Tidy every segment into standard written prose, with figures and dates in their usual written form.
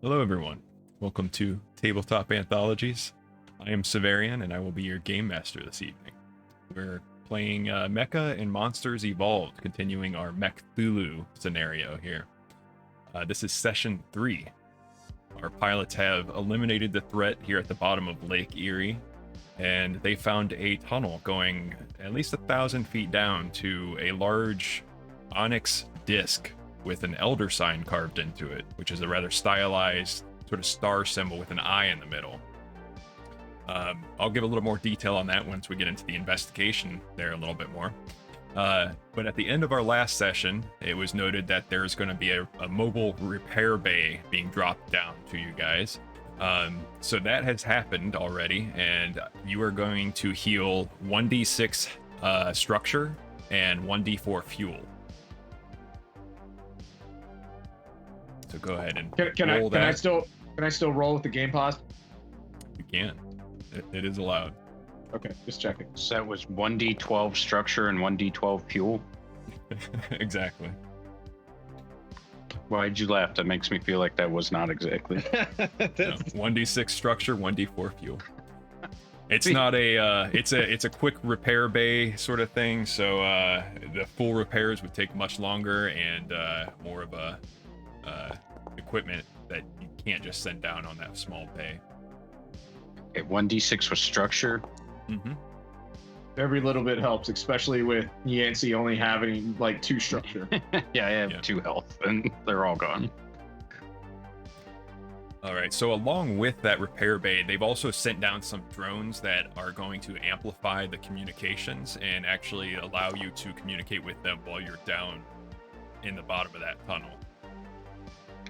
Hello everyone, welcome to Tabletop Anthologies. I am Severian and I will be your game master this evening. We're playing Mecha and Monsters Evolved, continuing our Mechthulhu scenario here. This is session 3. Our pilots have eliminated the threat here at the bottom of Lake Erie, and they found a tunnel going at least 1,000 feet down to a large onyx disc with an elder sign carved into it, which is a rather stylized sort of star symbol with an eye in the middle. I'll give a little more detail on that once we get into the investigation there a little bit more. But at the end of our last session, it was noted that there's going to be a mobile repair bay being dropped down to you guys. So that has happened already, and you are going to heal 1d6 structure and 1d4 fuel. So go ahead and roll that. Can I still roll with the game pause? You can. It is allowed. Okay, just checking. So that was 1d12 structure and 1d12 fuel. Exactly. Why'd you laugh? That makes me feel like that was not exactly. No, 1d6 structure, 1d4 fuel. It's not a it's a quick repair bay sort of thing, so the full repairs would take much longer and more of a equipment that you can't just send down on that small bay. Okay, 1d6 was structure. Mm-hmm. Every little bit helps, especially with Yancey only having like 2 structure. Yeah, I have 2 health, and they're all gone. All right, so along with that repair bay, they've also sent down some drones that are going to amplify the communications and actually allow you to communicate with them while you're down in the bottom of that tunnel.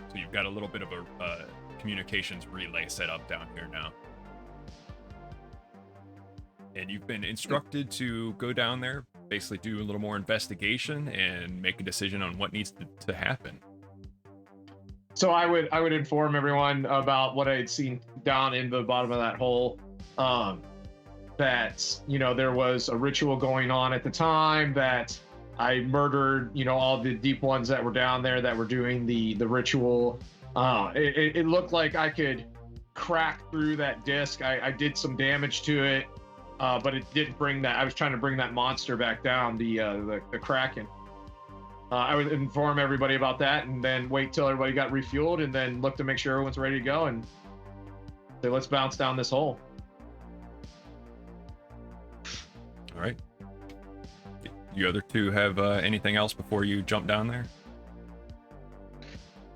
So you've got a little bit of a communications relay set up down here now. And you've been instructed to go down there, basically do a little more investigation and make a decision on what needs to happen. So I would inform everyone about what I had seen down in the bottom of that hole. That, you know, there was a ritual going on at the time, that I murdered, you know, all the deep ones that were down there that were doing the ritual. It looked like I could crack through that disc. I did some damage to it, but it didn't bring that. I was trying to bring that monster back down, the Kraken. I would inform everybody about that, and then wait till everybody got refueled, and then look to make sure everyone's ready to go, and say, let's bounce down this hole. All right. You other two have anything else before you jump down there?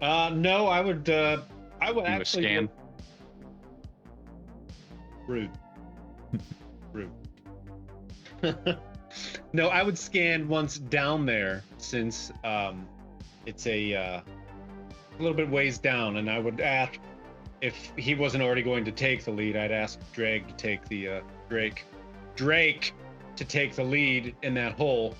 No, I would actually scan. Rude. Rude. No, I would scan once down there, since it's a little bit ways down, and I would ask if he wasn't already going to take the lead. I'd ask Drake to take the Drake to take the lead in that hole,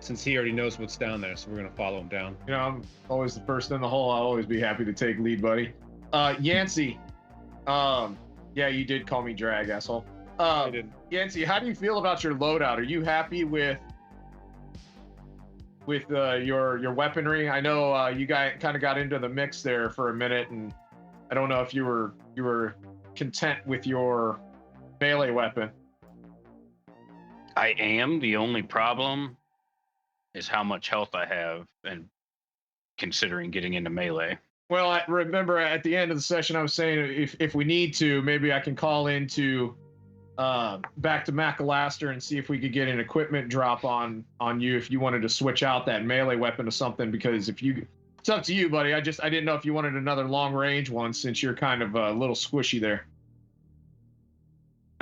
since he already knows what's down there. So we're gonna follow him down. You know, I'm always the first in the hole. I'll always be happy to take lead, buddy. Yancey, yeah, you did call me drag, asshole. I did. Yancey, how do you feel about your loadout? Are you happy with your weaponry? I know you guys kind of got into the mix there for a minute, and I don't know if you were content with your melee weapon. I am. The only problem is how much health I have, and considering getting into melee. Well, I remember at the end of the session, I was saying if we need to, maybe I can call into back to Macalaster and see if we could get an equipment drop on you if you wanted to switch out that melee weapon to something, because it's up to you, buddy. I didn't know if you wanted another long range one, since you're kind of a little squishy there.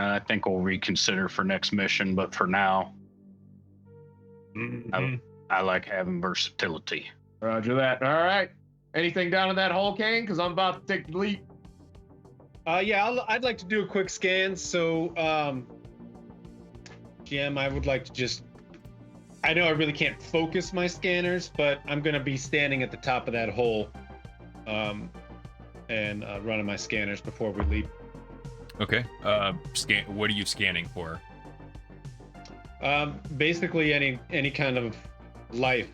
I think we'll reconsider for next mission, but for now, I like having versatility. Roger that. All right. Anything down in that hole, Kane? Because I'm about to take the lead. Yeah, I'd like to do a quick scan. So, GM, I would like to just... I know I really can't focus my scanners, but I'm going to be standing at the top of that hole and running my scanners before we leave. Okay. What are you scanning for? Basically any kind of life.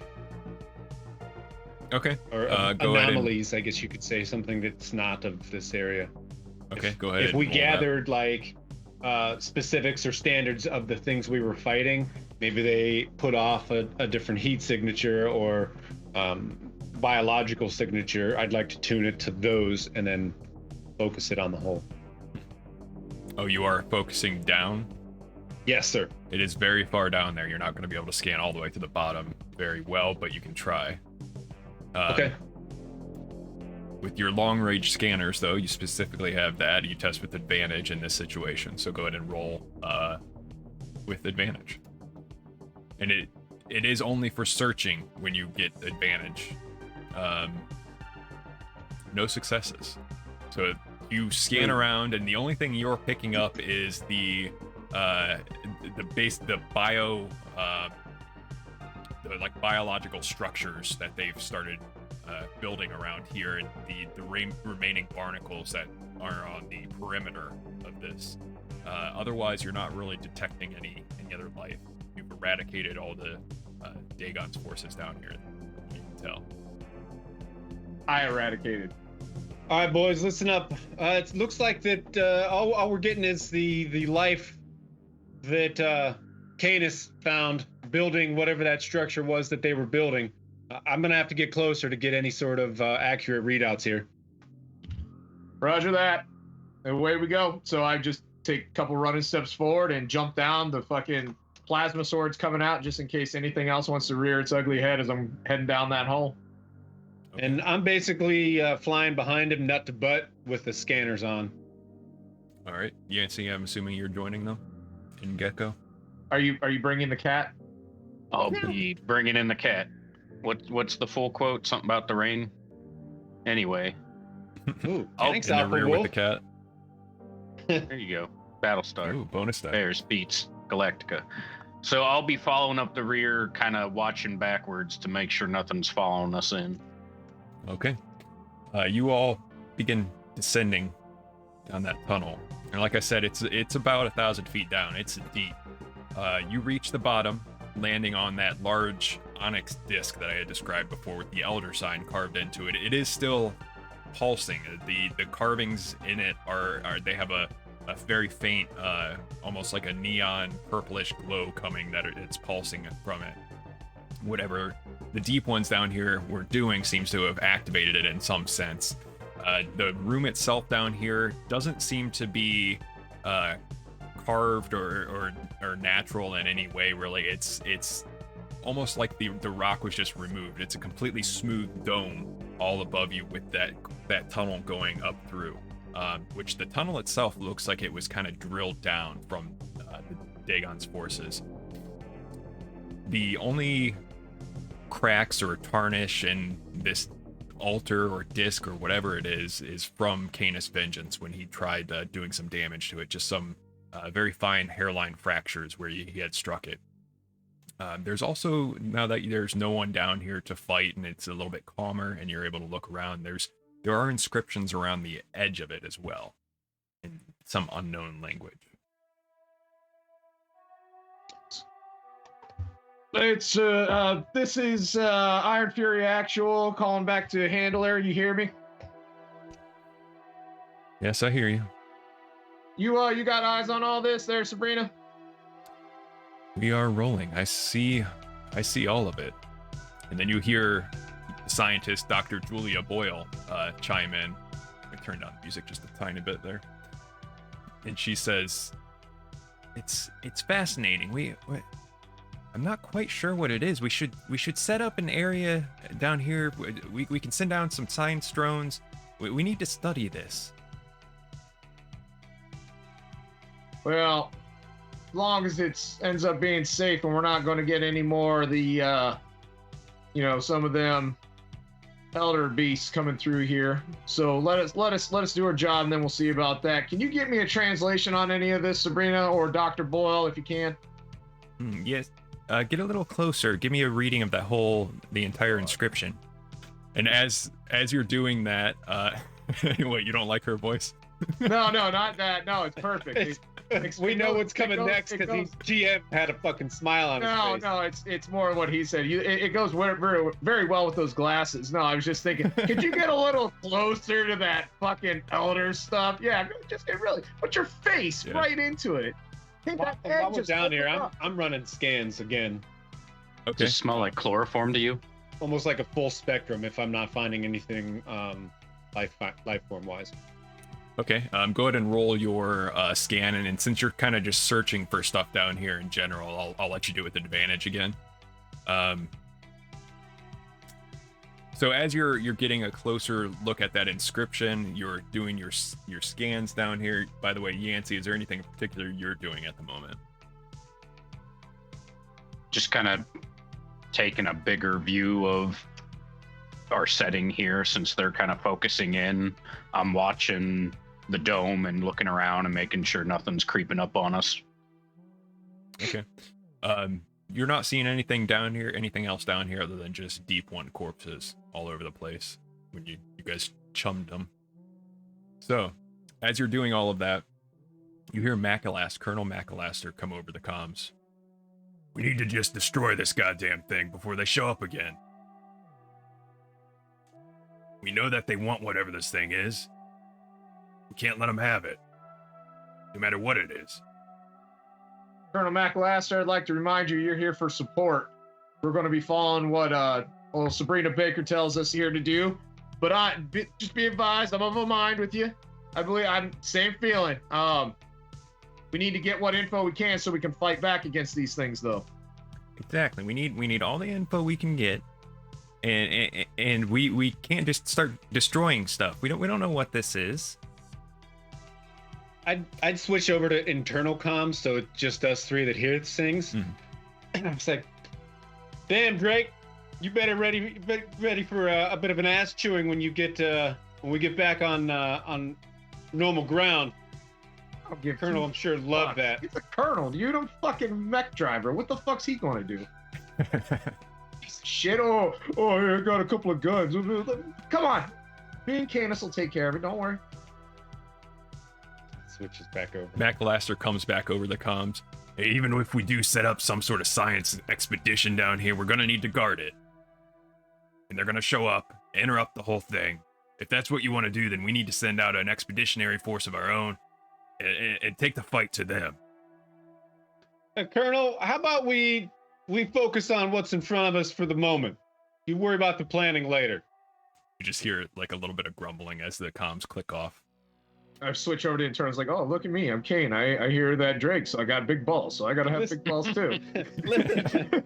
Okay. Or go ahead and- anomalies, I guess you could say, something that's not of this area. Okay, go ahead. If we and roll that. gathered like specifics or standards of the things we were fighting, maybe they put off a different heat signature or biological signature. I'd like to tune it to those and then focus it on the whole. Oh, you are focusing down? Yes, sir. It is very far down there. You're not going to be able to scan all the way to the bottom very well, but you can try. Okay. With your long-range scanners, though, you specifically have that. You test with advantage in this situation, so go ahead and roll with advantage. And it is only for searching when you get advantage. No successes. So you scan around, and the only thing you're picking up is the biological structures that they've started building around here, and the remaining barnacles that are on the perimeter of this. Otherwise, you're not really detecting any other life. You've eradicated all the Dagon's forces down here. You can tell. I eradicated. All right, boys, listen up. It looks like that all we're getting is the life that Canis found building whatever that structure was that they were building. I'm gonna have to get closer to get any sort of accurate readouts here. Roger that. Away we go. So I just take a couple running steps forward and jump down. The fucking plasma sword's coming out just in case anything else wants to rear its ugly head as I'm heading down that hole. Okay. And I'm basically flying behind him, nut to butt, with the scanners on. All right, Yancey, I'm assuming you're joining them in Gecko. Are you bringing the cat? I'll be bringing in the cat. What's the full quote? Something about the rain? Anyway, Ooh, Oh, thanks, In the Alpha rear Wolf. with the cat. there you go. Battlestar. Ooh, bonus die. Bears beats Galactica. So I'll be following up the rear, kind of watching backwards to make sure nothing's following us in. Okay. You all begin descending down that tunnel, and like I said, it's about 1,000 feet down. It's deep. You reach the bottom, landing on that large onyx disc that I had described before with the elder sign carved into it. It is still pulsing. The carvings in it are they have a very faint, almost like a neon purplish glow coming that it's pulsing from it. Whatever the deep ones down here were doing seems to have activated it in some sense. The room itself down here doesn't seem to be carved or natural in any way, really. It's almost like the rock was just removed. It's a completely smooth dome all above you with that tunnel going up through, which the tunnel itself looks like it was kind of drilled down from the Dagon's forces. The only cracks or tarnish in this altar or disc or whatever it is from Canis' vengeance when he tried doing some damage to it. Just some very fine hairline fractures where he had struck it. There's also, now that there's no one down here to fight and it's a little bit calmer and you're able to look around, there are inscriptions around the edge of it as well in some unknown language. It's this is Iron Fury Actual calling back to Handler. You hear me? Yes, I hear you. You got eyes on all this there, Sabrina? We are rolling. I see all of it. And then you hear scientist Dr. Julia Boyle chime in. I turned down the music just a tiny bit there. And she says, It's fascinating. I'm not quite sure what it is. We should set up an area down here. We can send down some science drones. We need to study this. Well, as long as it ends up being safe and we're not going to get any more of the, some of them elder beasts coming through here. So let us do our job, and then we'll see about that. Can you get me a translation on any of this, Sabrina or Dr. Boyle, if you can? Yes. Get a little closer. Give me a reading of the entire inscription. And as you're doing that, what, you don't like her voice? No, not that. No, it's perfect. We know what's it coming goes- next it because goes- GM had a fucking smile on his face. No, it's more what he said. It goes very, very well with those glasses. No, I was just thinking, could you get a little closer to that fucking elder stuff? Yeah, just really put your face right into it. Hey, that egg While we're just down here, opened up. I'm running scans again. Does Okay. it smell like chloroform to you? Almost like a full spectrum if I'm not finding anything life form wise. Okay. Go ahead and roll your scan, and since you're kind of just searching for stuff down here in general, I'll let you do it with advantage again. So as you're getting a closer look at that inscription, you're doing your scans down here. By the way, Yancey, is there anything in particular you're doing at the moment? Just kind of taking a bigger view of our setting here, since they're kind of focusing in. I'm watching the dome and looking around and making sure nothing's creeping up on us. Okay. You're not seeing anything down here, anything else down here other than just deep one corpses all over the place when you guys chummed them. So, as you're doing all of that, you hear Colonel Macalaster come over the comms. We need to just destroy this goddamn thing before they show up again. We know that they want whatever this thing is. We can't let them have it, no matter what it is. Colonel McAllister, I'd like to remind you, you're here for support. We're going to be following what Sabrina Baker tells us here to do. But just be advised, I'm of a mind with you. I believe I'm same feeling. We need to get what info we can so we can fight back against these things, though. Exactly. We need all the info we can get, and we can't just start destroying stuff. We don't know what this is. I'd switch over to internal comms, so it's just us three that hear things. And I'm like, damn, Drake, you better ready for a bit of an ass chewing when you get when we get back on normal ground. I'll give Colonel, two I'm sure love fucks. that. He's a colonel. You're the fucking mech driver. What the fuck's he going to do? Shit. Oh, I got a couple of guns. Come on. Me and Canis will take care of it. Don't worry. Switches back over. Macalaster comes back over the comms. Hey, even if we do set up some sort of science expedition down here, we're gonna need to guard it. And they're gonna show up, interrupt the whole thing. If that's what you want to do, then we need to send out an expeditionary force of our own and take the fight to them. Colonel, how about we focus on what's in front of us for the moment? You worry about the planning later. You just hear like a little bit of grumbling as the comms click off. I switch over to internal. It's like, oh, look at me. I'm Kane. I hear that Drake, so I got big balls. So I got to have big balls too. Listen,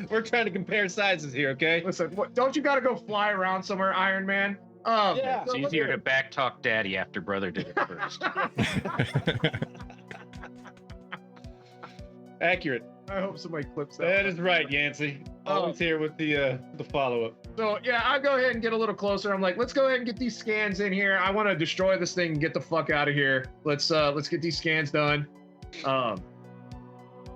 we're trying to compare sizes here, okay? Listen, don't you got to go fly around somewhere, Iron Man? Yeah. It's easier to backtalk daddy after brother did it first. Accurate. I hope somebody clips that. That is right, Yancey. Always here with the follow-up. So yeah, I'll go ahead and get a little closer. I'm like, let's go ahead and get these scans in here. I want to destroy this thing and get the fuck out of here. Let's get these scans done.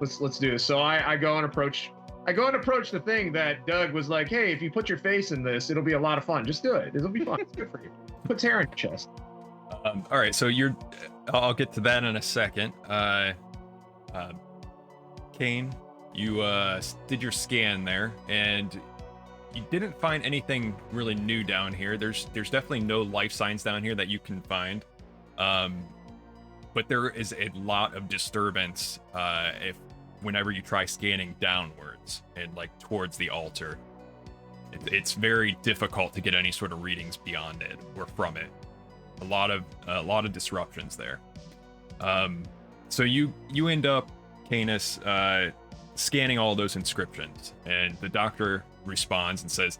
Let's do this. So I go and approach the thing that Doug was like, hey, if you put your face in this, it'll be a lot of fun. Just do it. It'll be fun. It's good for you. Puts hair in your chest. All right, so I'll get to that in a second. Kane, you did your scan there, and you didn't find anything really new down here. There's definitely no life signs down here that you can find, but there is a lot of disturbance whenever you try scanning downwards and like towards the altar. It's very difficult to get any sort of readings beyond it or from it. A lot of disruptions there. So you end up, Canis, scanning all those inscriptions, and the doctor responds and says,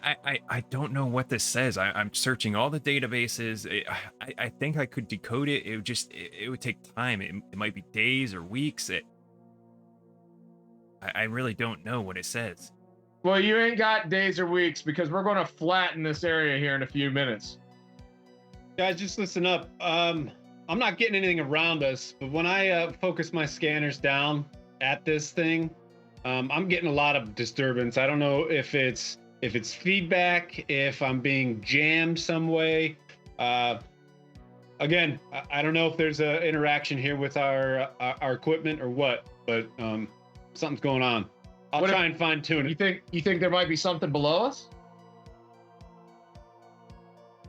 I don't know what this says. I'm searching all the databases. I think I could decode it. It would take time. It might be days or weeks. I really don't know what it says. Well, you ain't got days or weeks because we're going to flatten this area here in a few minutes. Guys, just listen up. I'm not getting anything around us, but when I focus my scanners down at this thing, I'm getting a lot of disturbance. I don't know if it's feedback, if I'm being jammed some way. again, I don't know if there's an interaction here with our equipment or what, but something's going on. I'll try and fine tune it. You think there might be something below us?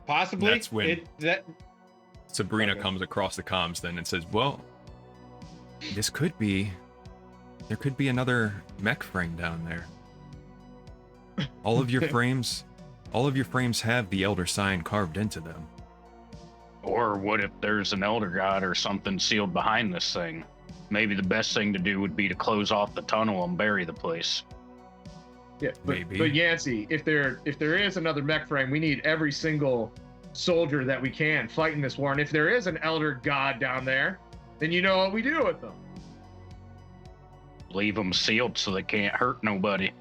Possibly. That's when Sabrina Okay. comes across the comms then and says, "Well, there could be another mech frame down there. All of your frames have the elder sign carved into them." Or what if there's an elder god or something sealed behind this thing? Maybe the best thing to do would be to close off the tunnel and bury the place. Yeah, Maybe. but Yancey, if there is another mech frame, we need every single soldier that we can fighting this war. And if there is an elder god down there, then you know what we do with them. Leave them sealed so they can't hurt nobody.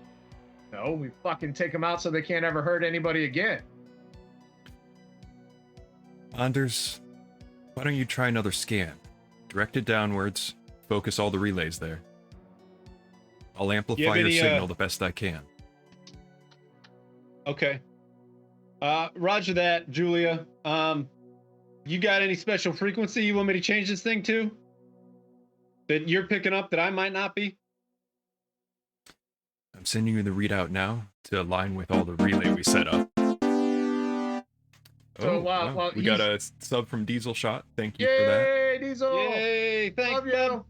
No, we fucking take them out so they can't ever hurt anybody again. Anders, why don't you try another scan? Direct it downwards, focus all the relays there. I'll amplify your signal the best I can. Okay. Roger that, Julia. You got any special frequency you want me to change this thing to? That you're picking up that I might not be? I'm sending you the readout now to align with all the relay we set up. So while we got a sub from Diesel Shot. Thank you Yay, for that. Diesel! Yay! Thanks, Love bud. you.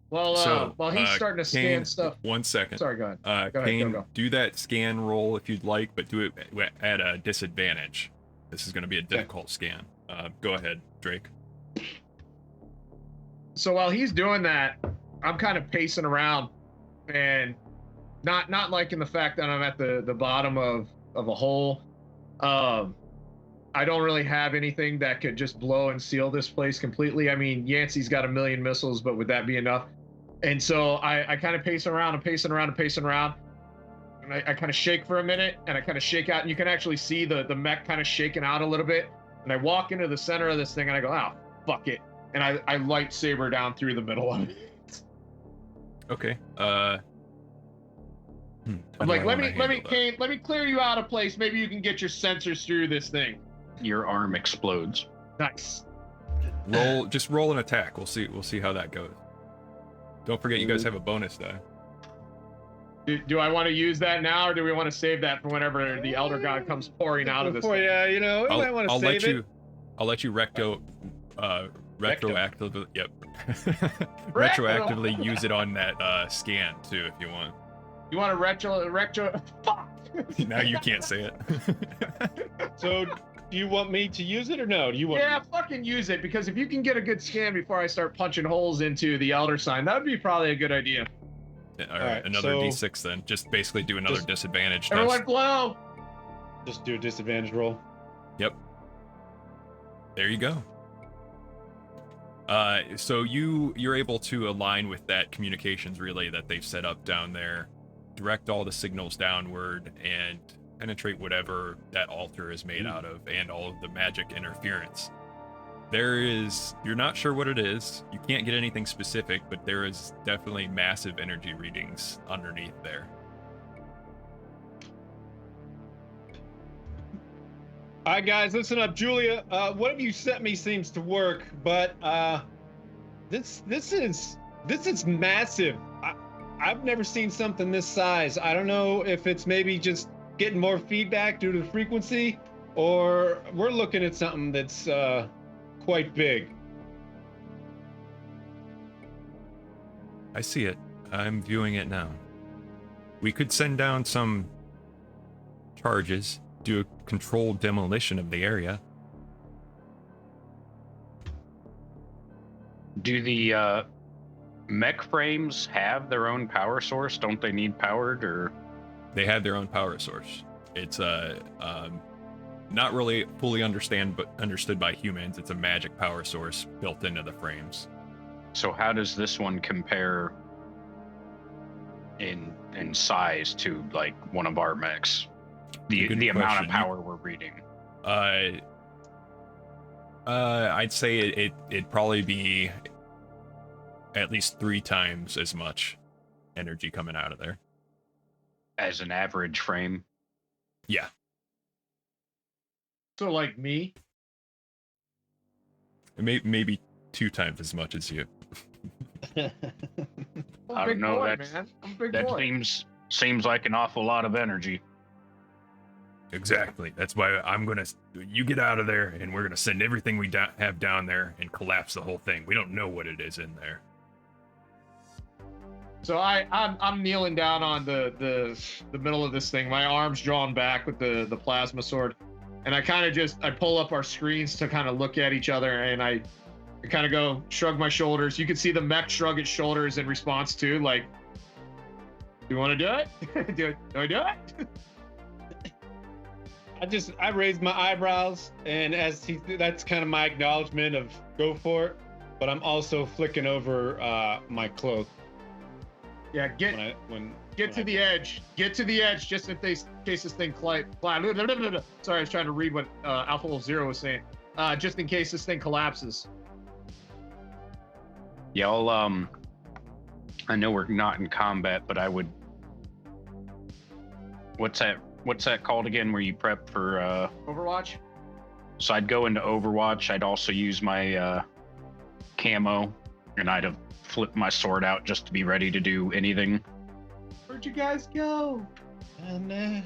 Well, while he's starting to scan Kane, stuff. 1 second. Sorry, go ahead. Go ahead, Kane, go. do that scan roll if you'd like, but do it at a disadvantage. This is going to be a difficult scan. Go ahead, Drake. So while he's doing that, I'm kind of pacing around, and not liking the fact that I'm at the bottom of a hole. I don't really have anything that could just blow and seal this place completely. I mean, Yancey's got 1 million missiles, but would that be enough? And so I kind of pacing around, and I kind of shake for a minute, and I kind of shake out, and you can actually see the mech kind of shaking out a little bit. And I walk into the center of this thing, and I go, oh, fuck it. And I lightsaber down through the middle of it. Okay. I'm like, let me clear you out of place. Maybe you can get your sensors through this thing. Your arm explodes. Nice. Just roll an attack. We'll see how that goes. Don't forget, you guys have a bonus die. Do I want to use that now, or do we want to save that for whenever the Elder God comes pouring out of this thing? Yeah, you know, we might want to save it. I'll let you retroactively. Yep. Retroactively use it on that scan too, if you want. You want to retro? Fuck. Now you can't say it. So, do you want me to use it or no? Do you want? Yeah, fucking use it, because if you can get a good scan before I start punching holes into the Elder sign, that would be probably a good idea. Yeah, all right, another D6 then. Just basically do another disadvantage test. Everyone blow. Just do a disadvantage roll. Yep. There you go. So you're able to align with that communications relay that they've set up down there, direct all the signals downward, and penetrate whatever that altar is made out of, and all of the magic interference. You're not sure what it is. You can't get anything specific, but there is definitely massive energy readings underneath there. All right, guys, listen up, Julia. What you sent me seems to work, but this is massive. I've never seen something this size. I don't know if it's maybe just getting more feedback due to the frequency, or we're looking at something that's quite big. I see it. I'm viewing it now. We could send down some charges, do a controlled demolition of the area. Do the mech frames have their own power source? Don't they need powered, or? They have their own power source. It's not really fully understood by humans. It's a magic power source built into the frames. So how does this one compare in size to like one of our mechs? The amount of power we're reading. I'd say it'd probably be at least 3 times as much energy coming out of there. As an average frame? Yeah. So like me? Maybe 2 times as much as you. I'm a I big don't know. boy, That's man. I'm a big that boy. seems like an awful lot of energy. Exactly. That's why you get out of there, and we're gonna send everything we have down there and collapse the whole thing. We don't know what it is in there. So I'm kneeling down on the middle of this thing. My arms drawn back with the plasma sword, and I kind of I pull up our screens to kind of look at each other, and I kind of go shrug my shoulders. You can see the mech shrug its shoulders in response to like, "Do you want to do it? do I do it?" I raise my eyebrows, and that's kind of my acknowledgement of go for it. But I'm also flicking over my cloak. Yeah, get to the edge. Get to the edge, just in case this thing Sorry, I was trying to read what Alpha Wolf Zero was saying. Just in case this thing collapses. Yeah, I know we're not in combat, but I would. What's that called again? Where you prep for Overwatch. So I'd go into Overwatch. I'd also use my camo, and I'd have flipped my sword out just to be ready to do anything. Where'd you guys go? Oh no.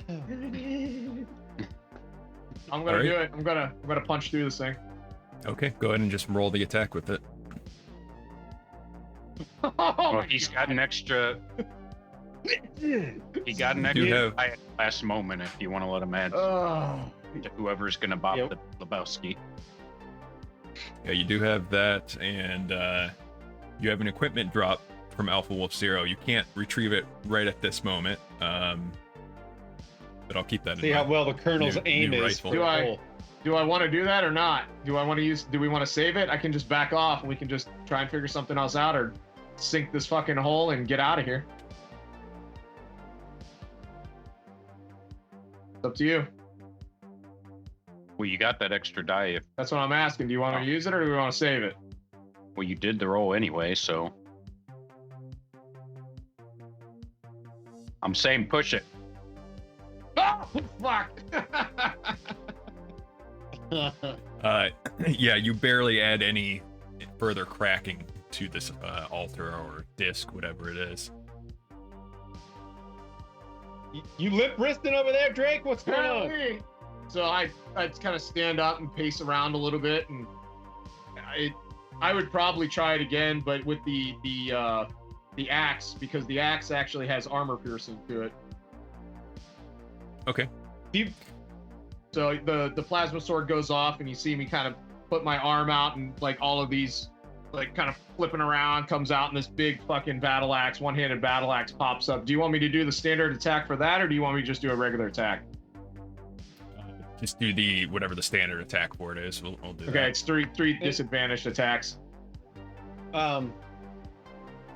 I'm gonna do it. I'm gonna punch through this thing. Okay, go ahead and just roll the attack with it. Well, he's got an extra. He got an extra at the last moment. If you want to let him add to whoever's gonna bop the Lebowski. Yeah, you do have that, and you have an equipment drop from Alpha Wolf Zero. You can't retrieve it right at this moment, but I'll keep that in mind. See how well the Colonel's aim is. Do I want to do that or not? Do we want to save it? I can just back off and we can just try and figure something else out, or sink this fucking hole and get out of here. It's up to you. Well, you got that extra die. That's what I'm asking. Do you want to use it or do we want to save it? Well, you did the roll anyway, so I'm saying push it. Oh, fuck! Yeah, you barely add any further cracking to this altar or disc, whatever it is. You lip wristing over there, Drake? What's going on? So I kind of stand up and pace around a little bit, and I would probably try it again, but with the axe, because the axe actually has armor piercing to it. Okay. So the plasma sword goes off, and you see me kind of put my arm out, and like all of these, like kind of flipping around, comes out, and this big fucking battle axe, one-handed battle axe pops up. Do you want me to do the standard attack for that, or do you want me to just do a regular attack? Just do whatever the standard attack for it is. We'll do that. Okay, it's three disadvantaged attacks.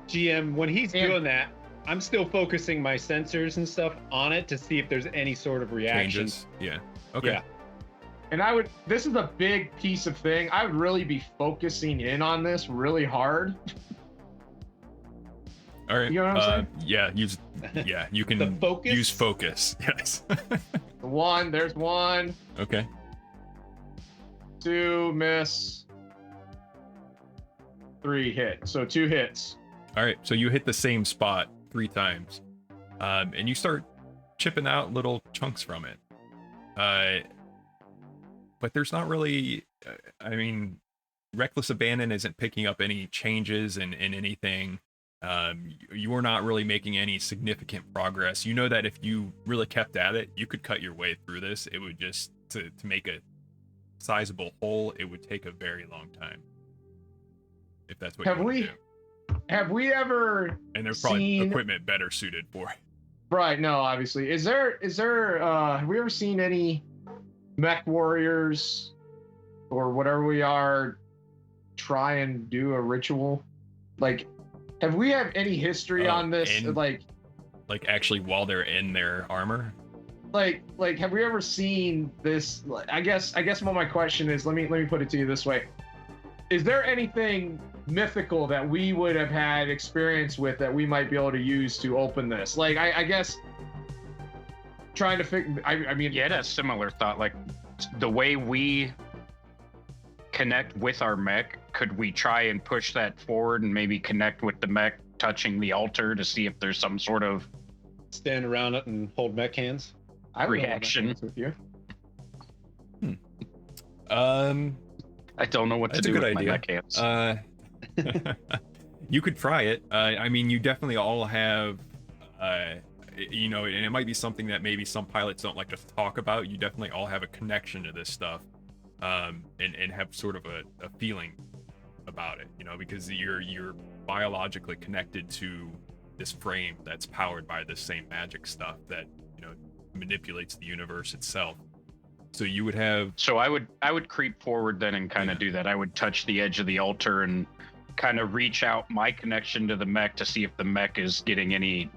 GM, when he's doing that, I'm still focusing my sensors and stuff on it to see if there's any sort of reaction. Changes. Yeah. Okay. Yeah. And this is a big piece of thing. I would really be focusing in on this really hard. All right. You know what I'm saying? You can use focus. Yes. There's one. Okay. 2 miss. 3 hit. So 2 hits. All right. So you hit the same spot 3 times, and you start chipping out little chunks from it. But there's not really. I mean, Reckless Abandon isn't picking up any changes in anything. You are not really making any significant progress. You know that if you really kept at it, you could cut your way through this. It would just to make a sizable hole, it would take a very long time. If that's what you want to do. Have we ever And there's probably equipment better suited for it. Right, no, obviously. Is there have we ever seen any mech warriors or whatever we are try and do a ritual? Like, have we have any history on this? Like actually while they're in their armor? Like have we ever seen this? I guess what my question is, let me put it to you this way. Is there anything mythical that we would have had experience with that we might be able to use to open this? Like, I guess trying to figure, I mean, yeah, that's similar thought. Like the way we connect with our mech, could we try and push that forward and maybe connect with the mech touching the altar to see if there's some sort of Stand around it and hold mech hands. I would hold my reaction? hands with you. I don't know what to That's a do good with idea. my mech hands. You could try it. I mean, you definitely all have, you know, and it might be something that maybe some pilots don't like to talk about. You definitely all have a connection to this stuff, and have sort of a feeling about it, you know, because you're biologically connected to this frame that's powered by this same magic stuff that, you know, manipulates the universe itself. So you would have. So I would creep forward then and kind of do that. I would touch the edge of the altar and kind of reach out my connection to the mech to see if the mech is getting any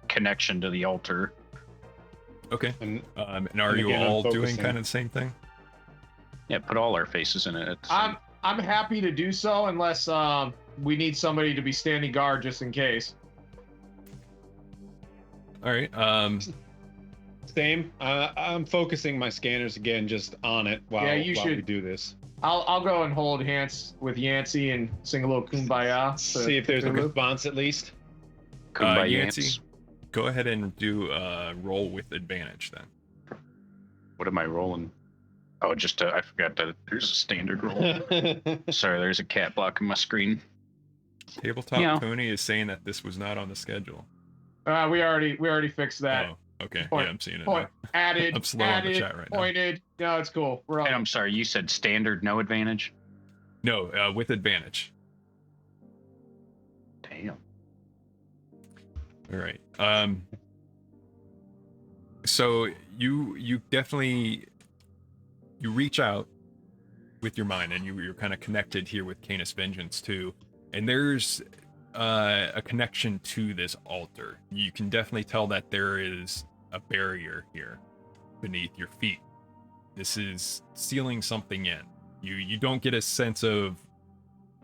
connection to the altar. Okay. And And are and you again, I'm all doing focusing. kind of the same thing? Yeah, put all our faces in it. At the same- I'm happy to do so unless we need somebody to be standing guard just in case. All right. Same. I'm focusing my scanners again, just on it while, Yeah, you while we should- do this. I'll go and hold hands with Yancey and sing a little kumbaya. to See if there's a Cthulhu. response at least. Kumbaya Yancey, ants. go ahead and do roll with advantage then. What am I rolling? Oh, just I forgot that there's a standard roll. Sorry, there's a cat blocking my screen. Tabletop Yeah. Tony is saying that this was not on the schedule. We already fixed that. Oh, okay. Point- Yeah, I'm seeing it Point now. added. I'm slow on the added, chat right now. pointed. No, it's cool. We're And on. I'm sorry, you said standard, no advantage? No, with advantage. Damn. All right. So you definitely you reach out with your mind, and you're kind of connected here with Canis Vengeance too. And there's a connection to this altar. You can definitely tell that there is a barrier here beneath your feet. This is sealing something in. You don't get a sense of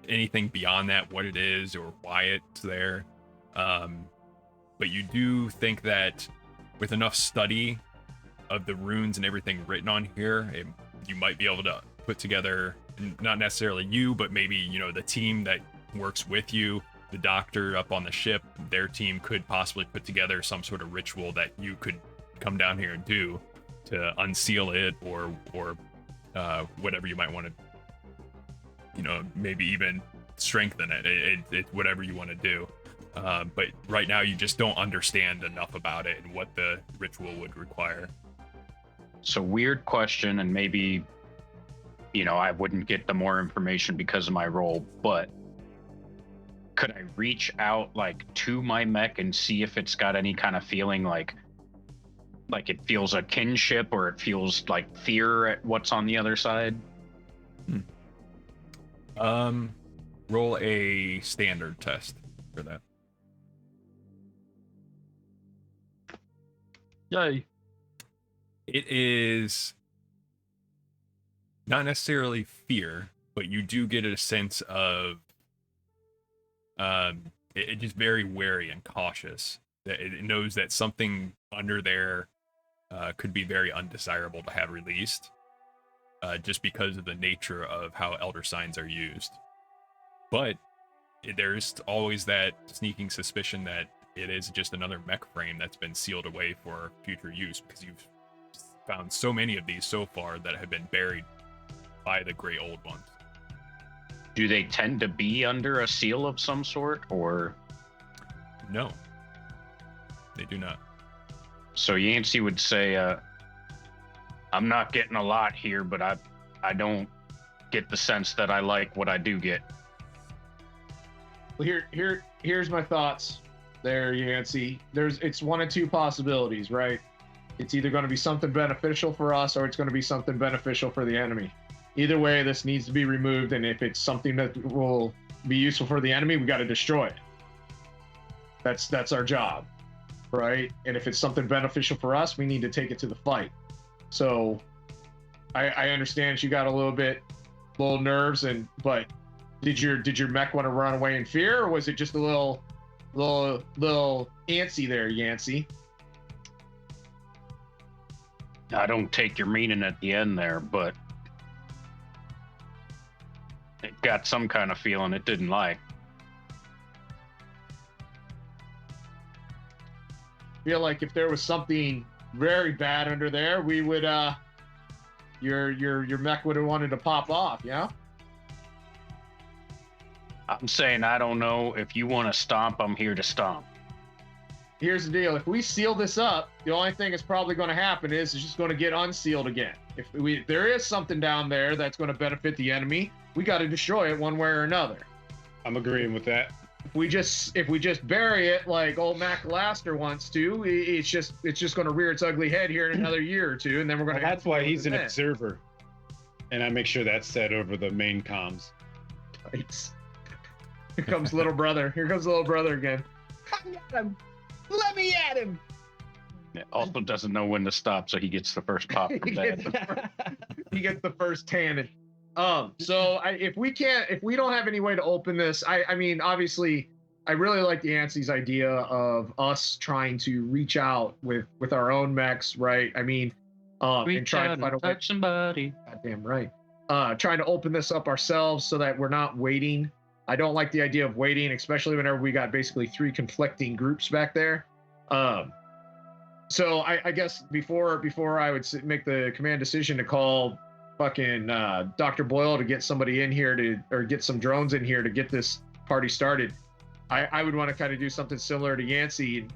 anything beyond that, what it is or why it's there. But you do think that with enough study of the runes and everything written on here, you might be able to put together, not necessarily you, but maybe, you know, the team that works with you, the doctor up on the ship, their team could possibly put together some sort of ritual that you could come down here and do to unseal it, or whatever you might want to, you know, maybe even strengthen it. It's whatever you want to do. But right now you just don't understand enough about it and what the ritual would require. So weird question, and maybe, you know, I wouldn't get the more information because of my role, but could I reach out like to my mech and see if it's got any kind of feeling like it feels a kinship, or it feels like fear at what's on the other side? Roll a standard test for that. Yay. It is not necessarily fear, but you do get a sense of it just very wary and cautious. That it knows that something under there could be very undesirable to have released, just because of the nature of how elder signs are used. But there's always that sneaking suspicion that it is just another mech frame that's been sealed away for future use, because you've found so many of these so far that have been buried by the gray old ones. Do they tend to be under a seal of some sort, or? No, they do not. So Yancey would say, I'm not getting a lot here, but I don't get the sense that I like what I do get. Well, here's my thoughts. There, Yancey. It's one of two possibilities, right? It's either going to be something beneficial for us, or it's going to be something beneficial for the enemy. Either way, this needs to be removed, and if it's something that will be useful for the enemy, we got to destroy it. That's our job, right? And if it's something beneficial for us, we need to take it to the fight. So, I understand you got a little nerves, but did your mech want to run away in fear, or was it just a little antsy there, Yancey? I don't take your meaning at the end there, but got some kind of feeling it didn't like. Feel like if there was something very bad under there, we would your mech would have wanted to pop off, yeah? I'm saying I don't know. If you want to stomp, I'm here to stomp. Here's the deal. If we seal this up, the only thing that's probably going to happen is it's just going to get unsealed again. If there is something down there that's going to benefit the enemy, we got to destroy it one way or another. I'm agreeing with that. If we just bury it like old Mac Laster wants to, it's just going to rear its ugly head here in another year or two, and then we're going to. That's why he's an observer, and I make sure that's said over the main comms. Right. Here comes little brother. Here comes little brother again. Come at him. Let me at him. Yeah, also doesn't know when to stop, so he gets the first pop from dad. He gets the first tannin. So if we don't have any way to open this, I mean, obviously, I really like the Yancey's idea of us trying to reach out with our own mechs, right? I mean, and try to find a way. Somebody. Goddamn right. Trying to open this up ourselves so that we're not waiting. I don't like the idea of waiting, especially whenever we got basically 3 conflicting groups back there. So I guess before I would make the command decision to call fucking Dr. Boyle to get somebody in here or get some drones in here to get this party started, I would want to kind of do something similar to Yancey.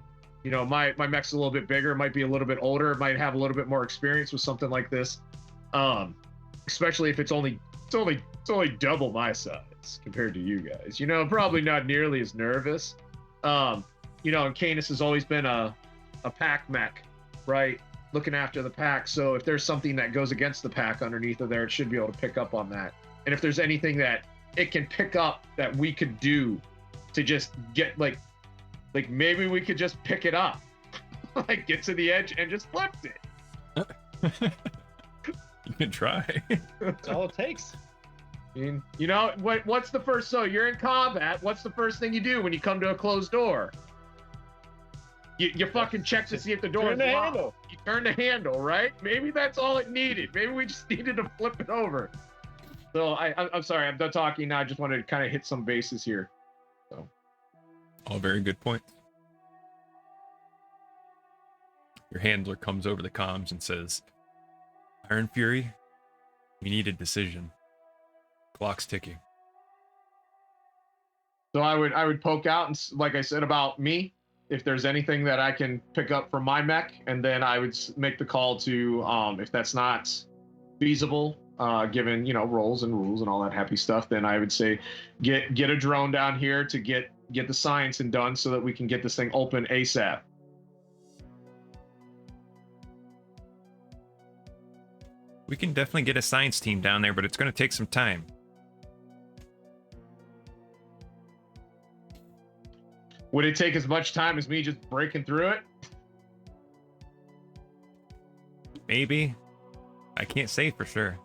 You know, my mech's a little bit bigger, might be a little bit older, might have a little bit more experience with something like this. Especially if it's only double my size compared to you guys. You know, probably not nearly as nervous. You know, and Canis has always been a pack mech, right? Looking after the pack. So if there's something that goes against the pack underneath of there, it should be able to pick up on that. And if there's anything that it can pick up that we could do to just get like maybe we could just pick it up, like get to the edge and just flip it. You can try. That's all it takes. I mean, you know, what's the first? So you're in combat. What's the first thing you do when you come to a closed door? You fucking check to see if the door is locked. You turn the handle, right? Maybe that's all it needed. Maybe we just needed to flip it over. So I'm sorry, I'm done talking now. I just wanted to kind of hit some bases here. So. All very good points. Your handler comes over the comms and says, Iron Fury, we need a decision. Clock's ticking. So I would poke out and, like I said about me, if there's anything that I can pick up from my mech, and then I would make the call to, if that's not feasible, given, you know, roles and rules and all that happy stuff, then I would say get a drone down here to get the science and done so that we can get this thing open ASAP. We can definitely get a science team down there, but it's going to take some time. Would it take as much time as me just breaking through it? Maybe. I can't say for sure.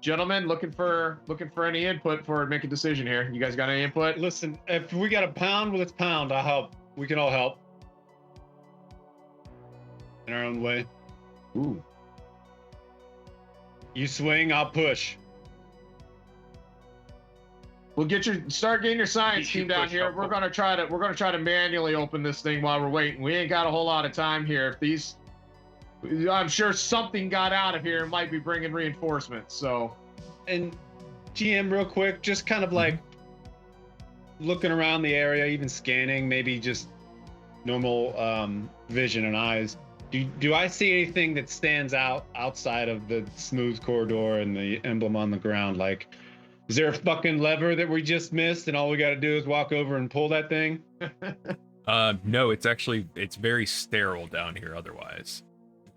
Gentlemen, looking for any input before I make a decision here. You guys got any input? Listen, if we got a pound, let's pound. I'll help. We can all help. In our own way. Ooh. You swing, I'll push. We'll start getting your science team down here. We're gonna try to manually open this thing while we're waiting. We ain't got a whole lot of time here. I'm sure something got out of here and might be bringing reinforcements. So, and GM, real quick, just kind of like looking around the area, even scanning, maybe just normal vision and eyes. Do I see anything that stands out outside of the smooth corridor and the emblem on the ground? Like, is there a fucking lever that we just missed and all we got to do is walk over and pull that thing? No, it's very sterile down here otherwise.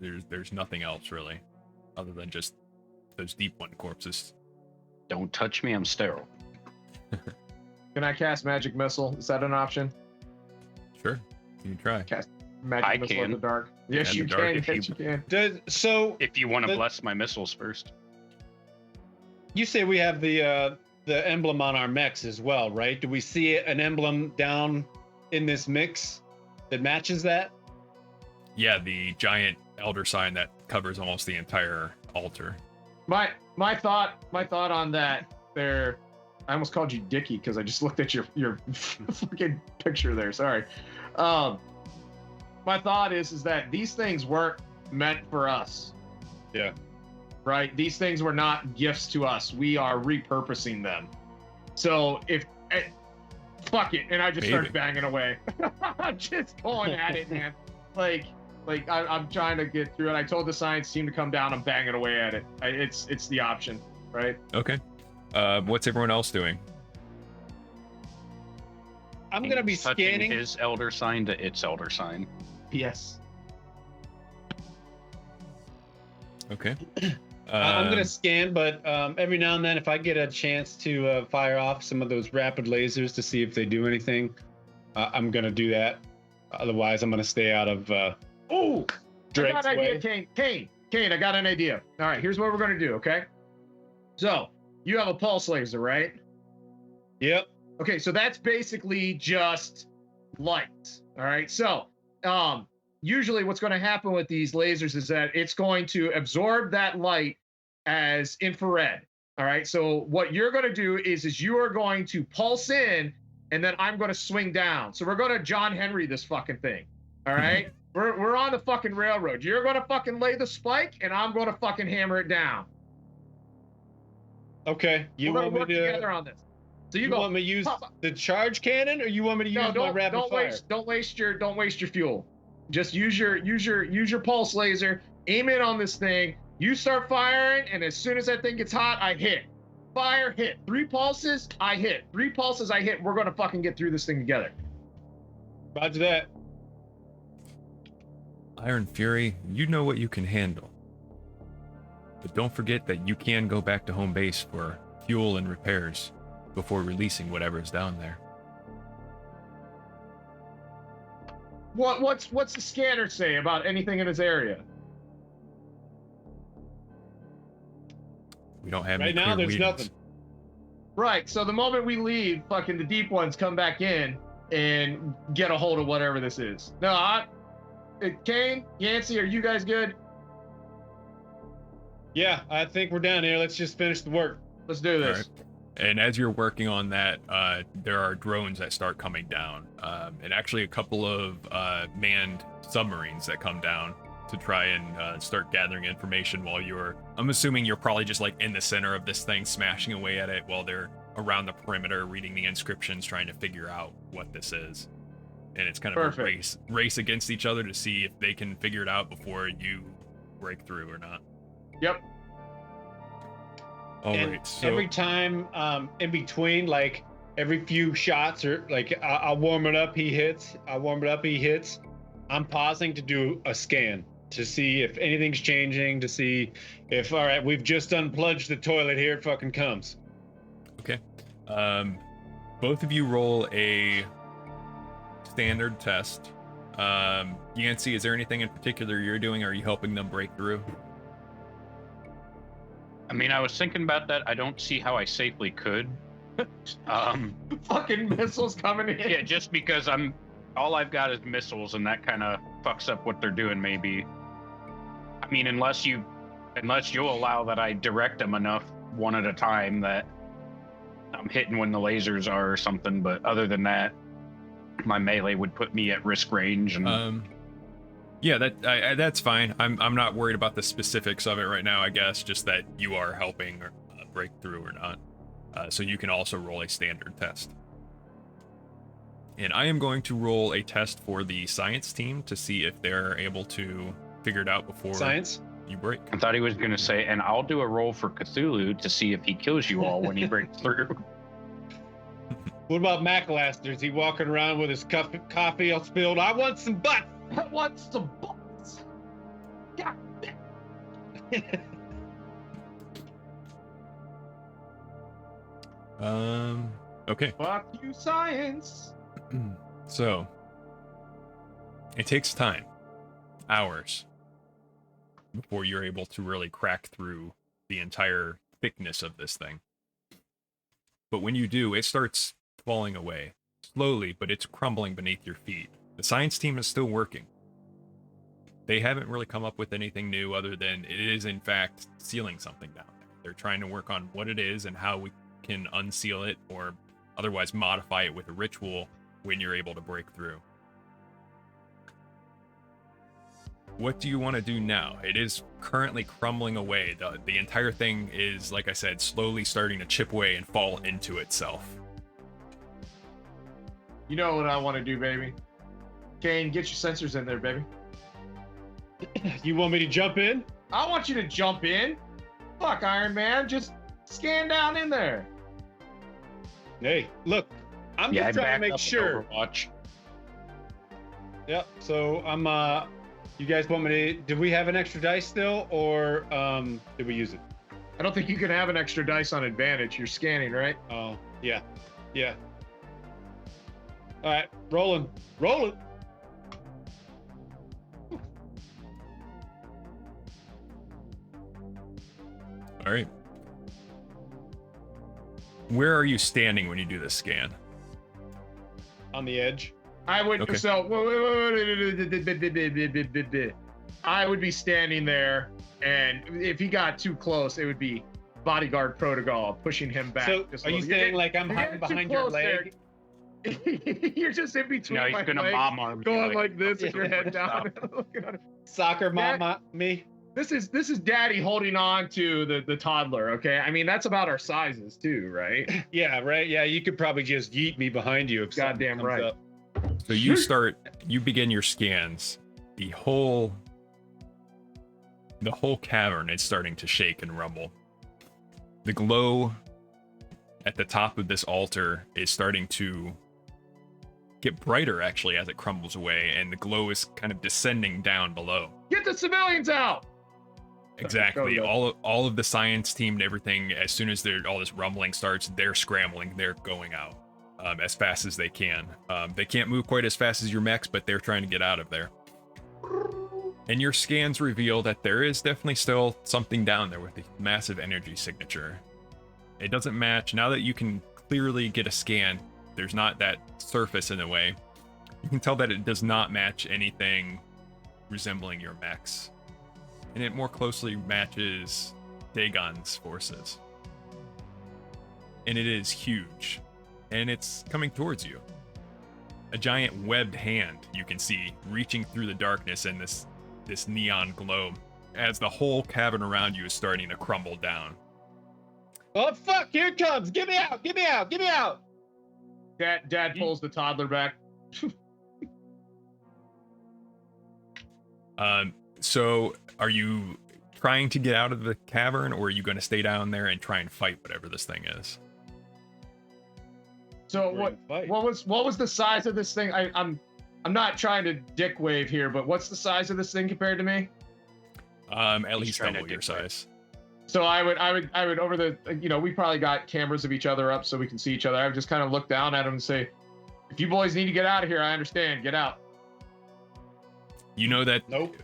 There's nothing else really, other than just those deep one corpses. Don't touch me, I'm sterile. Can I cast magic missile? Is that an option? Sure, you can try. Cast magic missile in the dark. Yes, you can. Yes, you can. So if you want to bless my missiles first. You say we have the emblem on our mechs as well, right? Do we see an emblem down in this mix that matches that? Yeah, the giant elder sign that covers almost the entire altar. My thought on that there. I almost called you Dickie because I just looked at your fucking picture there. Sorry. My thought is that these things weren't meant for us. Yeah. Right? These things were not gifts to us. We are repurposing them. So if fuck it, and I just start banging away. I'm just going at it, man. Like I'm trying to get through it. I told the science team to come down. I'm banging away at it. It's the option, right? Okay. What's everyone else doing? I'm gonna be touching scanning his elder sign to its elder sign. Yes. Okay. I'm gonna scan, but every now and then, if I get a chance to fire off some of those rapid lasers to see if they do anything, I'm gonna do that. Otherwise, I'm gonna stay out of Oh, I got Drake's an way. idea, Kane, I got an idea. All right, here's what we're gonna do, okay? So you have a pulse laser, right? Yep. Okay, so that's basically just light. All right. So usually what's going to happen with these lasers is that it's going to absorb that light as infrared. All right. So what you're going to do is you are going to pulse in, and then I'm going to swing down. So we're going to John Henry this fucking thing. All right. We're on the fucking railroad. You're going to fucking lay the spike, and I'm going to fucking hammer it down. Okay. You We're want going to me work to? together on this. So You you want me to use the charge cannon, or you want me to use my rapid fire? Don't waste your fuel. Just use your pulse laser. Aim in on this thing. You start firing, and as soon as that thing gets hot, I hit. Fire, hit. 3 pulses, I hit. 3 pulses, I hit. We're gonna fucking get through this thing together. Roger that. Iron Fury, you know what you can handle. But don't forget that you can go back to home base for fuel and repairs before releasing whatever's down there. What's the scanner say about anything in this area? We don't have Right any now, clear there's readings. nothing. Right. So the moment we leave, fucking the deep ones come back in and get a hold of whatever this is. No, Kane, Yancey, are you guys good? Yeah, I think we're down here. Let's just finish the work. Let's do this. All right. And as you're working on that, there are drones that start coming down, and actually a couple of manned submarines that come down to try and start gathering information while I'm assuming you're probably just like in the center of this thing, smashing away at it while they're around the perimeter, reading the inscriptions, trying to figure out what this is. And it's kind of Perfect. a race against each other to see if they can figure it out before you break through or not. Yep. All And right. So every time in between, like every few shots, or like I'll warm it up, he hits. I'll warm it up, he hits. I'm pausing to do a scan to see if anything's changing, to see if, all right, we've just unplugged the toilet, here it fucking comes. okay. Both of you roll a standard test. Yancey, is there anything in particular you're doing? Or are you helping them break through? I mean, I was thinking about that. I don't see how I safely could. Fucking missiles coming in. Yeah, just because all I've got is missiles, and that kind of fucks up what they're doing. Maybe. I mean, unless you'll allow that I direct them enough one at a time that I'm hitting when the lasers are or something. But other than that, my melee would put me at risk range. And Yeah, that's fine. I'm not worried about the specifics of it right now. I guess just that you are helping or break through or not. So you can also roll a standard test. And I am going to roll a test for the science team to see if they're able to figure it out before Science? you break. I thought he was going to say, and I'll do a roll for Cthulhu to see if he kills you all when he breaks through. What about Macalaster? Is he walking around with his coffee all spilled? I want some butts! I want some butts. God Okay. fuck you, science. So it takes time, hours, before you're able to really crack through the entire thickness of this thing. But when you do, it starts falling away slowly, but it's crumbling beneath your feet. The science team is still working. They haven't really come up with anything new other than it is in fact sealing something down there. They're trying to work on what it is and how we can unseal it or otherwise modify it with a ritual when you're able to break through. What do you want to do now? It is currently crumbling away. The entire thing is, like I said, slowly starting to chip away and fall into itself. You know what I want to do, baby. Kane, get your sensors in there, baby. You want me to jump in? I want you to jump in. Fuck, Iron Man, just scan down in there. Hey, look, I'm just trying to make sure. Overwatch. Yep. So I'm. You guys want me to? Did we have an extra dice still, or did we use it? I don't think you can have an extra dice on advantage. You're scanning, right? Oh, yeah. All right, rolling. All right. Where are you standing when you do this scan? On the edge. I would Okay. so I would be standing there, and if he got too close, it would be bodyguard protocol pushing him back. So just a are you little. saying like I'm you're hiding getting too behind your close there. leg? You're just in between No, my he's gonna legs, bomb arm you, going like this with your yeah, head down. stop. Looking at him. Soccer That- mama, me. This is daddy holding on to the toddler. Okay, I mean that's about our sizes too, right? Yeah, right. Yeah, you could probably just yeet me behind you if something Goddamn comes right. up. So you begin your scans. The whole cavern is starting to shake and rumble. The glow at the top of this altar is starting to get brighter actually as it crumbles away, and the glow is kind of descending down below. Get the civilians out. Exactly. Go. All of the science team and everything, as soon as all this rumbling starts, they're scrambling. They're going out as fast as they can. They can't move quite as fast as your mechs, but they're trying to get out of there. And your scans reveal that there is definitely still something down there with a massive energy signature. It doesn't match. Now that you can clearly get a scan, there's not that surface in the way. You can tell that it does not match anything resembling your mechs. And it more closely matches Dagon's forces. And it is huge. And it's coming towards you. A giant webbed hand you can see reaching through the darkness and this neon glow as the whole cavern around you is starting to crumble down. Oh fuck! Here it comes! Get me out! Get me out! Get me out! Dad pulls the toddler back. So are you trying to get out of the cavern, or are you going to stay down there and try and fight whatever this thing is? So We're in a fight. what was the size of this thing? I'm not trying to dick wave here, but what's the size of this thing compared to me? At He's least trying to double your dig right. size. So I would over the, we probably got cameras of each other up so we can see each other. I would just kind of look down at him and say, if you boys need to get out of here, I understand. Get out. You know that Nope.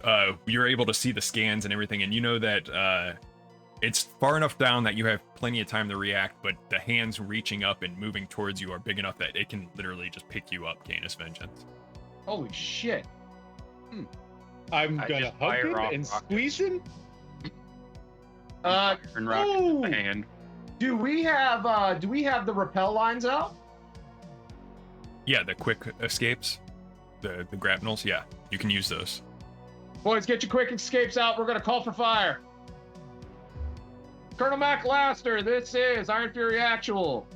you're able to see the scans and everything, and you know that it's far enough down that you have plenty of time to react, but the hands reaching up and moving towards you are big enough that it can literally just pick you up, Canis Vengeance. Holy shit. I'm I gonna just hug fire him off and rockets. squeeze him. And rocket in the oh. hand. Do we have the rappel lines out? Yeah, the quick escapes, the grapnels, yeah, you can use those. Boys, get your quick escapes out. We're gonna call for fire. Colonel Mac Laster, this is Iron Fury Actual.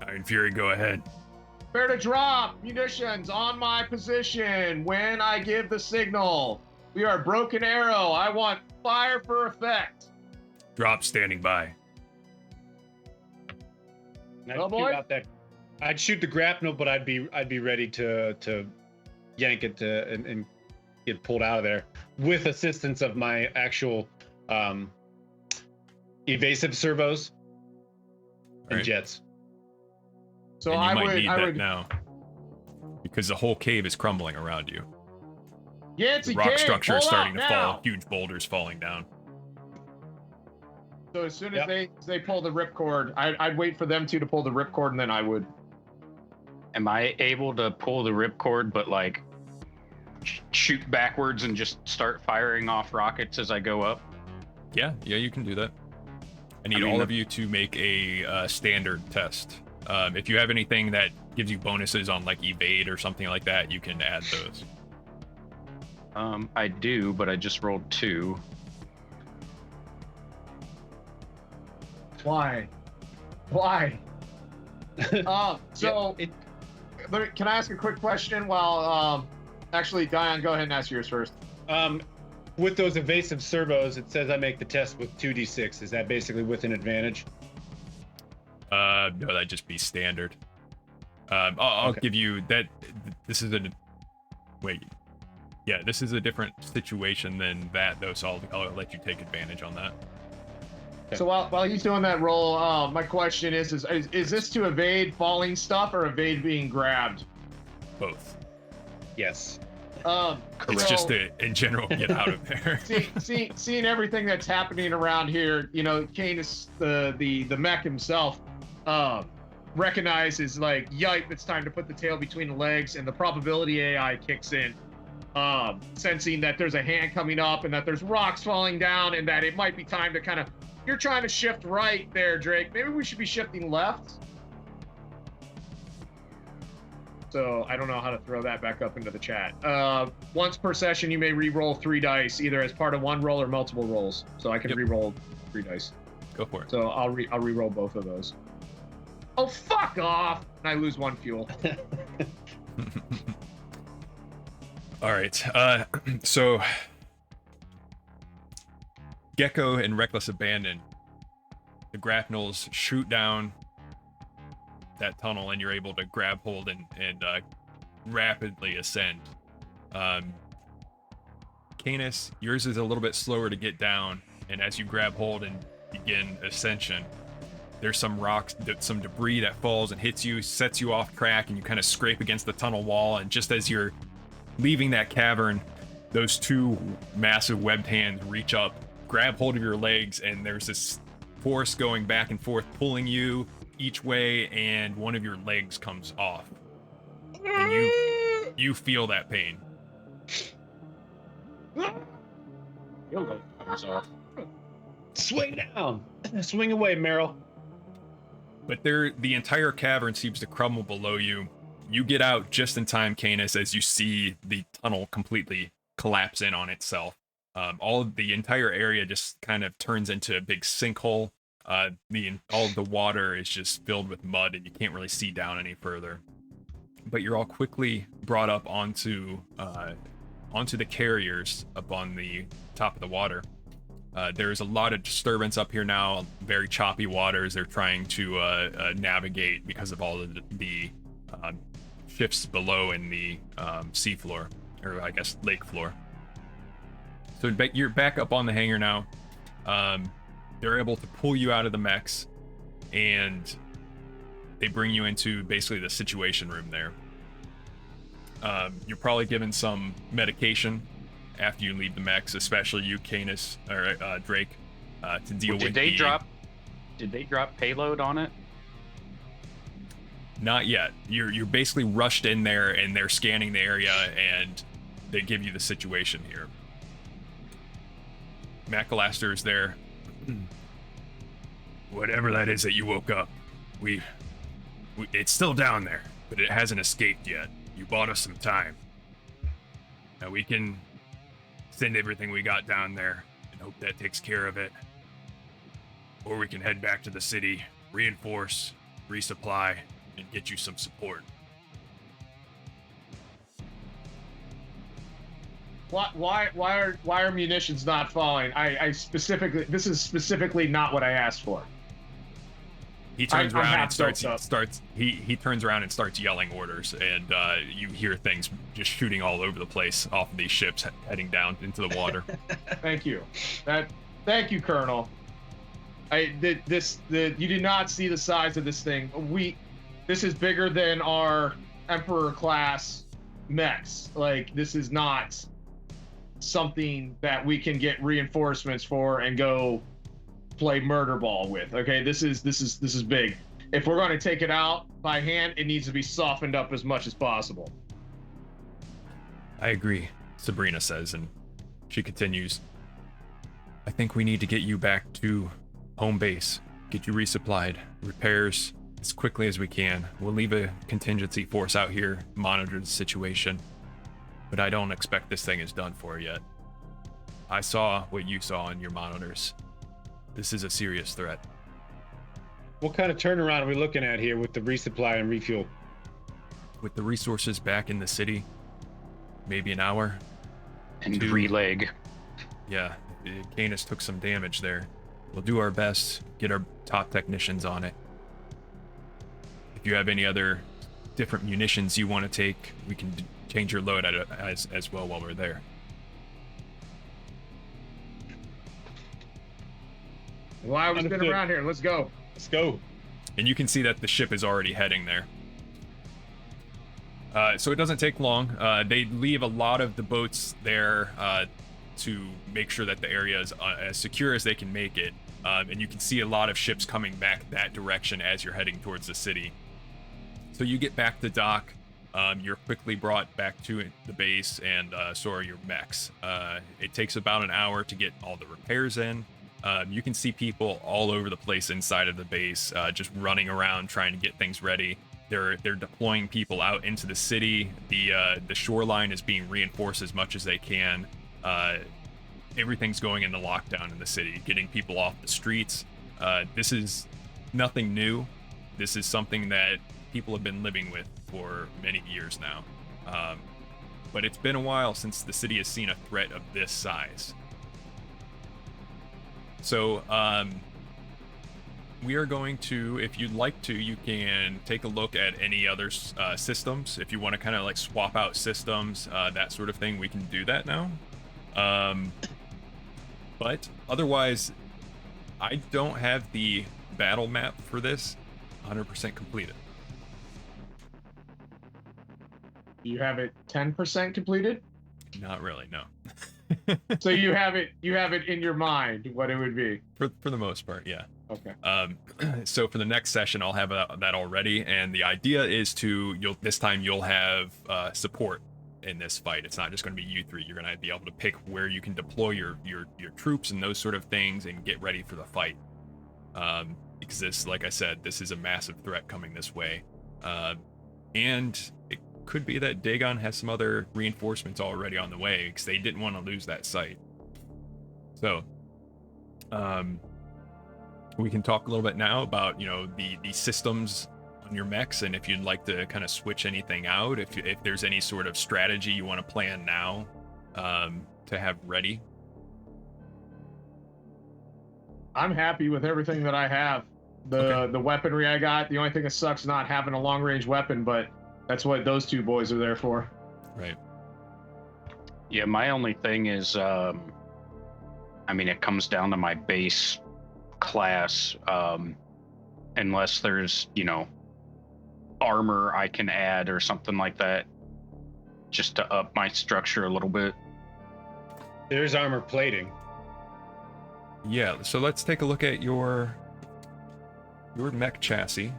Iron Fury, go ahead. Prepare to drop munitions on my position when I give the signal. We are Broken Arrow. I want fire for effect. Drop standing by. I'd Well, shoot boy. out that. I'd shoot the grapnel, but I'd be ready to yank it and get pulled out of there with assistance of my actual evasive servos and Right. jets. So And you I might would, need I that would. now. Because the whole cave is crumbling around you. Yancey The rock King, structure is pull starting out to now. fall, huge boulders falling down. So as soon Yep. as they pull the ripcord, I'd wait for them to pull the ripcord, and then I would. Am I able to pull the ripcord, but like shoot backwards and just start firing off rockets as I go up? Yeah, you can do that. I need all of you to make a standard test. If you have anything that gives you bonuses on like evade or something like that, you can add those. I do, but I just rolled 2. Why? So, can I ask a quick question while, actually, Diane, go ahead and ask yours first. With those evasive servos, it says I make the test with 2d6. Is that basically with an advantage? No, that'd just be standard. I'll Okay. give you that. This is this is a different situation than that, though, so I'll let you take advantage on that. Okay. So while he's doing that roll, my question is this to evade falling stuff or evade being grabbed? Both. Yes. It's just to, in general, get out of there. Seeing everything that's happening around here, Canis, the mech himself, recognizes like, yipe, it's time to put the tail between the legs, and the probability AI kicks in, sensing that there's a hand coming up and that there's rocks falling down and that it might be time to kind of, you're trying to shift right there, Drake. Maybe we should be shifting left. So I don't know how to throw that back up into the chat. Once per session, you may re-roll 3 dice, either as part of one roll or multiple rolls. So I can re-roll 3 dice. Go for it. So I'll re-roll both of those. Oh, fuck off! And I lose 1 fuel. All right. So Gecko and Reckless Abandon, the grapnels shoot down that tunnel, and you're able to grab hold and rapidly ascend. Canis, yours is a little bit slower to get down, and as you grab hold and begin ascension, there's some rocks, some debris that falls and hits you, sets you off track, and you kind of scrape against the tunnel wall. And just as you're leaving that cavern, those 2 massive webbed hands reach up, grab hold of your legs, and there's this force going back and forth, pulling you each way, and one of your legs comes off. And you feel that pain. Swing down. Swing away, Meryl. But the entire cavern seems to crumble below you. You get out just in time, Canis, as you see the tunnel completely collapse in on itself. The entire area just kind of turns into a big sinkhole. All of the water is just filled with mud, and you can't really see down any further. But you're all quickly brought up onto the carriers up on the top of the water. There's a lot of disturbance up here now, very choppy waters. They're trying to navigate because of all of the shifts below in the sea floor, or I guess lake floor. So you're back up on the hangar now. They're able to pull you out of the mechs, and they bring you into basically the situation room there. You're probably given some medication after you leave the mechs, especially you, Canis, or Drake, to deal with. Did they drop payload on it? Not yet. You're basically rushed in there, and they're scanning the area, and they give you the situation here. Macalaster's there. Whatever that is that you woke up, it's still down there, but it hasn't escaped yet. You bought us some time. Now we can send everything we got down there and hope that takes care of it. Or we can head back to the city, reinforce, resupply, and get you some support. Why are munitions not falling? This is specifically not what I asked for. He turns around and starts. He turns around and starts yelling orders, and you hear things just shooting all over the place off of these ships heading down into the water. Thank you. Thank you, Colonel. You did not see the size of this thing. This is bigger than our Emperor class mechs. Like, this is not something that we can get reinforcements for and go play murder ball with. Okay, this is big. If we're going to take it out by hand, it needs to be softened up as much as possible. I agree, Sabrina says, and she continues. I think we need to get you back to home base, get you resupplied, repairs as quickly as we can. We'll leave a contingency force out here, monitor the situation, but I don't expect this thing is done for yet. I saw what you saw on your monitors. This is a serious threat. What kind of turnaround are we looking at here with the resupply and refuel? With the resources back in the city, maybe an hour. And 2. releg. Yeah, Canis took some damage there. We'll do our best, get our top technicians on it. If you have any other different munitions you want to take, we can change your load as well while we're there. Why are we spinning around here? Let's go. Let's go. And you can see that the ship is already heading there. So it doesn't take long. They leave a lot of the boats there to make sure that the area is as secure as they can make it. And you can see a lot of ships coming back that direction as you're heading towards the city. So you get back to dock. You're quickly brought back to the base, and so are your mechs. It takes about an hour to get all the repairs in. You can see people all over the place inside of the base, just running around trying to get things ready. They're deploying people out into the city. The shoreline is being reinforced as much as they can. Everything's going into lockdown in the city, getting people off the streets. This is nothing new. This is something that people have been living with for many years now. But it's been a while since the city has seen a threat of this size. So we are going to, if you'd like to, you can take a look at any other systems. If you want to kind of like swap out systems, that sort of thing, we can do that now. But otherwise, I don't have the battle map for this 100% completed. You have it 10% completed? Not really, no. So you have it in your mind what it would be. For the most part, yeah. Okay. So for the next session, I'll have that already, and the idea is this time you'll have support in this fight. It's not just going to be you three. You're going to be able to pick where you can deploy your troops and those sort of things, and get ready for the fight. Because this, like I said, this is a massive threat coming this way, and it could be that Dagon has some other reinforcements already on the way, because they didn't want to lose that site. So, we can talk a little bit now about the systems on your mechs, and if you'd like to kind of switch anything out, if there's any sort of strategy you want to plan now to have ready. I'm happy with everything that I have. The weaponry I got. The only thing that sucks not having a long range weapon, but that's what those two boys are there for. Right. Yeah, my only thing is, it comes down to my base class, unless there's, armor I can add or something like that, just to up my structure a little bit. There's armor plating. Yeah, so let's take a look at your mech chassis.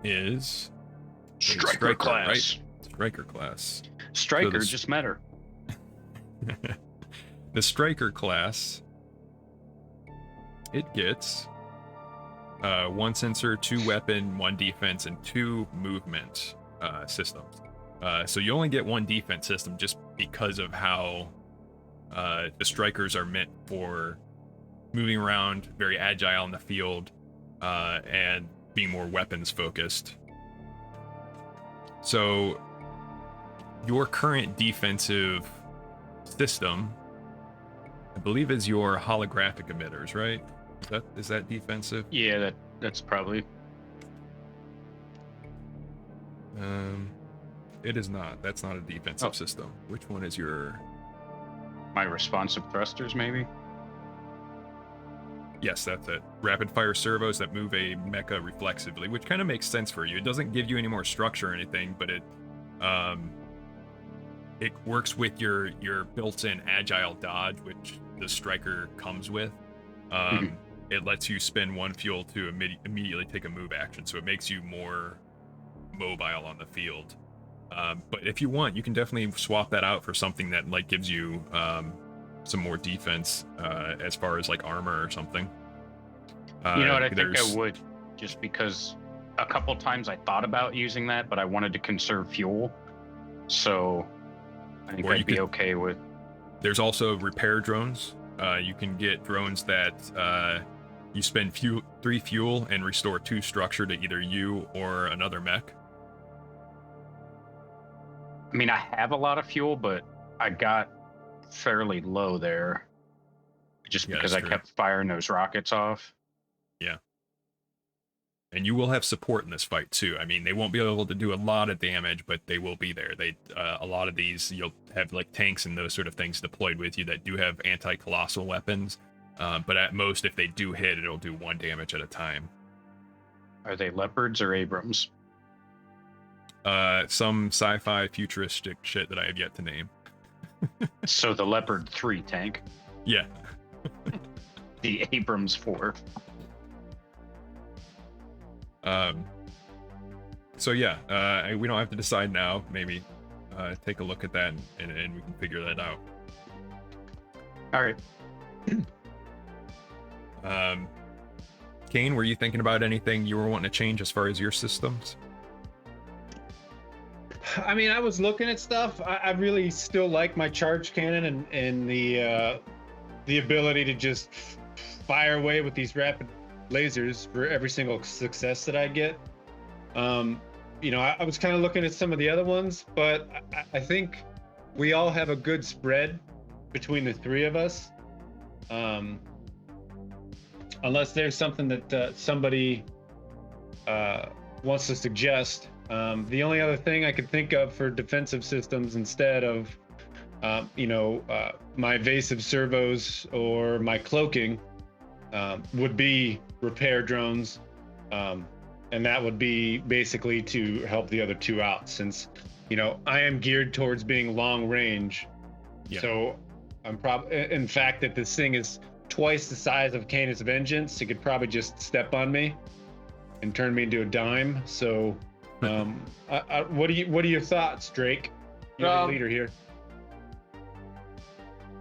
Is Striker class. Right? Striker class. Striker, So just met her. The Striker class, it gets 1 sensor, 2 weapon, 1 defense, and 2 movement systems. So you only get 1 defense system just because of how the Strikers are meant for moving around, very agile in the field, and being more weapons focused. So your current defensive system, I believe, is your holographic emitters, right? Is that defensive? Yeah, that's probably. It is not. That's not a defensive system. Which one is your? My responsive thrusters, maybe? Yes, that's it. Rapid fire servos that move a mecha reflexively, which kind of makes sense for you. It doesn't give you any more structure or anything, but it works with your built-in agile dodge, which the Striker comes with. It lets you spend 1 fuel to immediately take a move action, so it makes you more mobile on the field. But if you want, you can definitely swap that out for something that like gives you some more defense as far as like armor or something. You know what? I think I there's- would, just because a couple times I thought about using that, but I wanted to conserve fuel. So I think Or you I'd be could- okay with. There's also repair drones. You can get drones that you spend 3 fuel and restore 2 structure to either you or another mech. I mean, I have a lot of fuel, but I got fairly low there, just Yeah, because that's I true. kept firing those rockets off. And you will have support in this fight too. I mean, they won't be able to do a lot of damage, but they will be there. A lot of these, you'll have like tanks and those sort of things deployed with you that do have anti-colossal weapons. But at most, if they do hit, it'll do 1 damage at a time. Are they leopards or Abrams? Some sci-fi futuristic shit that I have yet to name. So the Leopard 3 tank, Yeah. the Abrams 4. So yeah, we don't have to decide now. Maybe take a look at that and we can figure that out. All right. Kane, were you thinking about anything you were wanting to change as far as your systems? I mean, I was looking at stuff. I really still like my charge cannon and the ability to just fire away with these rapid lasers for every single success that I get. You know, I was kind of looking at some of the other ones, but I think we all have a good spread between the 3 of us. Unless there's something that somebody wants to suggest. The only other thing I could think of for defensive systems instead of, my evasive servos or my cloaking would be repair drones. And that would be basically to help the other 2 out, since, I am geared towards being long range. Yeah. So I'm probably, in fact, that this thing is twice the size of Canis Vengeance. It could probably just step on me and turn me into a dime. So, what are your thoughts, Drake? You're the leader here.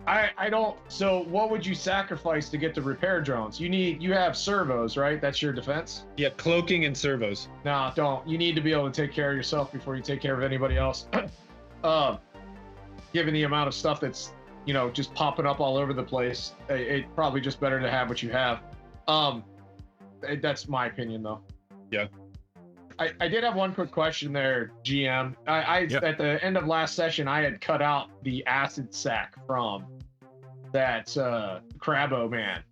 I don't. So what would you sacrifice to get the repair drones? You have servos, right? That's your defense. Yeah, cloaking and servos. No, don't. You need to be able to take care of yourself before you take care of anybody else. Given the amount of stuff that's just popping up all over the place, it's probably just better to have what you have. That's my opinion, though. Yeah. I did have one quick question there, GM. Yep. At the end of last session, I had cut out the acid sac from that Crabbo man.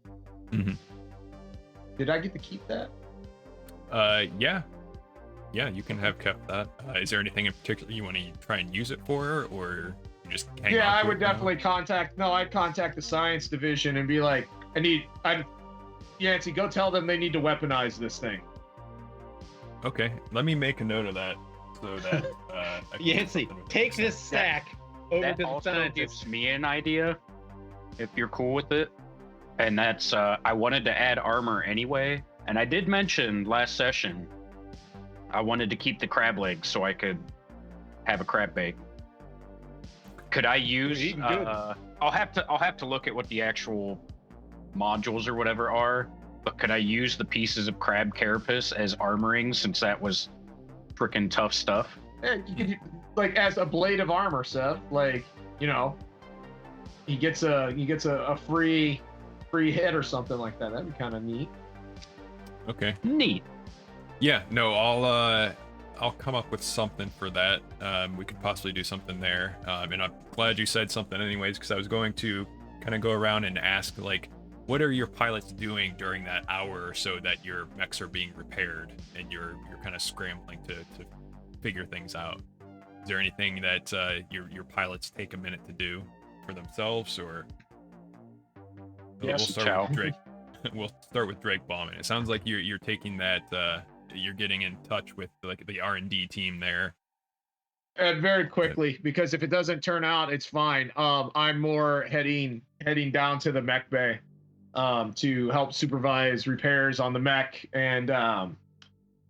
Mhm. Did I get to keep that? Yeah, you can have kept that. Is there anything in particular you want to try and use it for, or you just hang Yeah, on I to would it for now? definitely I'd contact the science division and be like, Yancey, go tell them they need to weaponize this thing. Okay, let me make a note of that so that I can do Yancey, something with take that. this stack over That to the also scientists. gives me an idea, if you're cool with it. And that's, I wanted to add armor anyway. And I did mention last session, I wanted to keep the crab legs so I could have a crab bake. Could I use, eating good. I'll have to look at what the actual modules or whatever are, but could I use the pieces of crab carapace as armoring, since that was freaking tough stuff? Yeah, you could, like, as a blade of armor, Seth. Like, he gets a free hit or something like that. That'd be kind of neat. Okay. Neat. Yeah, no, I'll come up with something for that. We could possibly do something there. And I'm glad you said something anyways, because I was going to kind of go around and ask, like, what are your pilots doing during that hour or so that your mechs are being repaired and you're kind of scrambling to figure things out? Is there anything that your pilots take a minute to do for themselves, or Yes, we'll start ciao. with Drake. We'll start with Drake Ballman. It sounds like you're taking that you're getting in touch with like the R&D team there. Very quickly, because if it doesn't turn out, it's fine. I'm more heading down to the mech bay to help supervise repairs on the mech and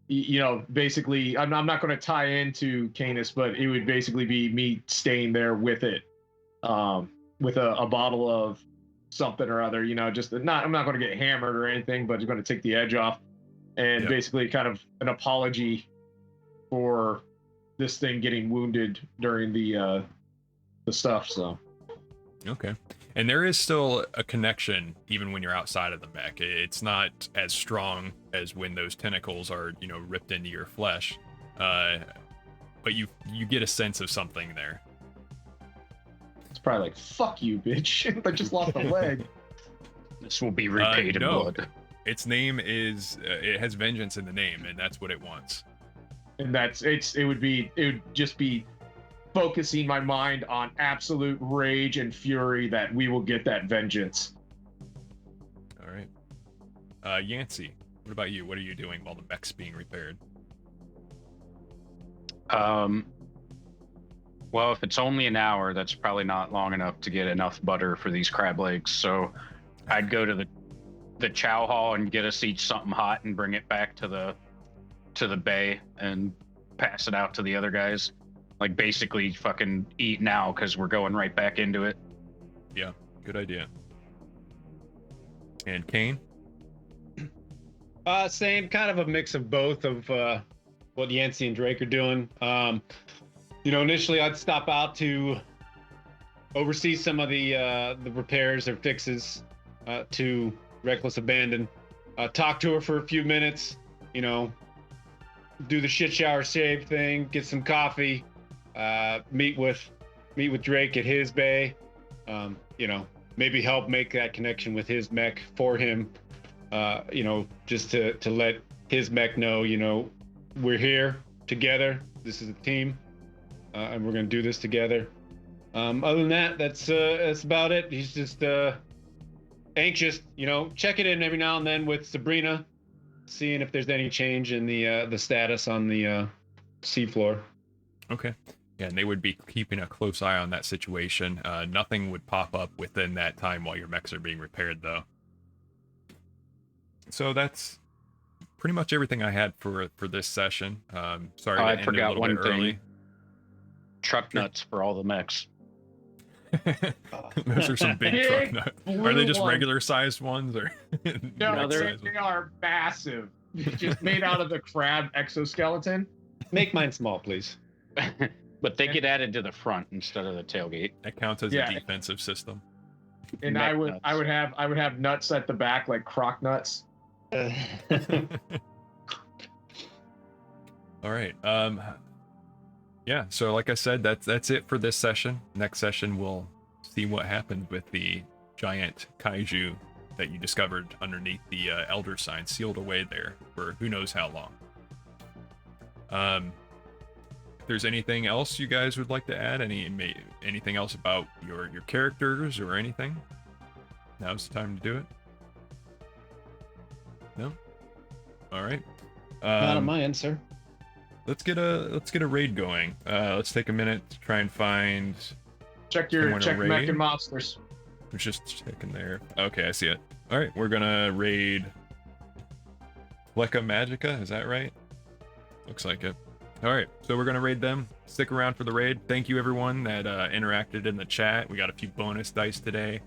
basically, I'm not going to tie into Canis, but it would basically be me staying there with it, with a bottle of something or other, just not, I'm not going to get hammered or anything, but it's going to take the edge off, and basically kind of an apology for this thing getting wounded during the stuff. So Okay. And there is still a connection even when you're outside of the mech. It's not as strong as when those tentacles are, ripped into your flesh. But you get a sense of something there. it's probably like, fuck you, bitch. I just lost a leg. This will be repaid in blood. Its name is it has vengeance in the name, and that's what it wants. And it would just be focusing my mind on absolute rage and fury that we will get that vengeance. All right. Yancey, what about you? What are you doing while the mech's being repaired? Well, if it's only an hour, that's probably not long enough to get enough butter for these crab legs. So I'd go to the chow hall and get us each something hot and bring it back to the bay and pass it out to the other guys. Like, basically fucking eat now, because we're going right back into it. Yeah, good idea. And Kane? Same, kind of a mix of both of what Yancey and Drake are doing. Initially I'd stop out to oversee some of the repairs or fixes to Reckless Abandon. Talk to her for a few minutes, do the shit shower shave thing, get some coffee, meet with Drake at his bay, maybe help make that connection with his mech for him, just to let his mech know, we're here together, this is a team, and we're gonna do this together. Other than that, that's about it. He's just anxious, checking in every now and then with Sabrina, seeing if there's any change in the status on the seafloor. Okay. Yeah, and they would be keeping a close eye on that situation. Nothing would pop up within that time while your mechs are being repaired, though. So that's pretty much everything I had for this session. Sorry to I end it a forgot little one bit thing. early. Truck nuts for all the mechs. Those are some big truck nuts. Are they just regular sized ones, or No, mech-sized they ones? are massive. Just made out of the crab exoskeleton. Make mine small, please. But they get added to the front instead of the tailgate. That counts as a defensive system. And Mech I would have nuts at the back, like croc nuts. All right. Yeah, so like I said, that's it for this session. Next session we'll see what happened with the giant kaiju that you discovered underneath the elder sign, sealed away there for who knows how long. If there's anything else you guys would like to add, anything else about your characters or anything, now's the time to do it. No? All right. Not on my end, sir. Let's get a raid going. Let's take a minute to try and find. Check someone to Mecha raid. and Monsters. I'm just checking there. Okay, I see it. All right, we're gonna raid Flecka Magica. Is that right? Looks like it. All right, so we're gonna raid them. Stick around for the raid. Thank you everyone that interacted in the chat. We got a few bonus dice today.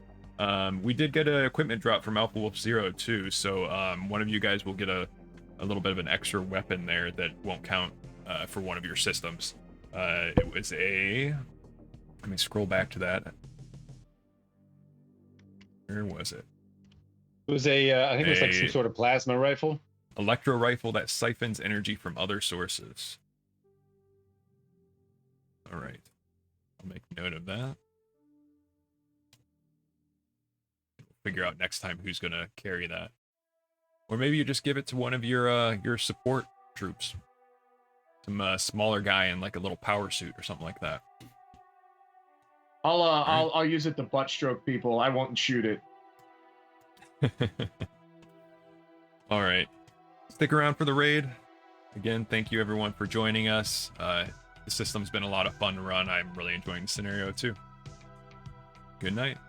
We did get an equipment drop from Alpha Wolf Zero too, so one of you guys will get a little bit of an extra weapon there that won't count for one of your systems. It was let me scroll back to that. Where was it? It was I think it was like some sort of plasma rifle. Electro rifle that siphons energy from other sources. All right. I'll make note of that. Figure out next time who's gonna carry that. Or maybe you just give it to one of your support troops. Some smaller guy in like a little power suit or something like that. I'll use it to butt stroke people. I won't shoot it. All right. Stick around for the raid. Again, thank you everyone for joining us. The system's been a lot of fun to run. I'm really enjoying the scenario too. Good night.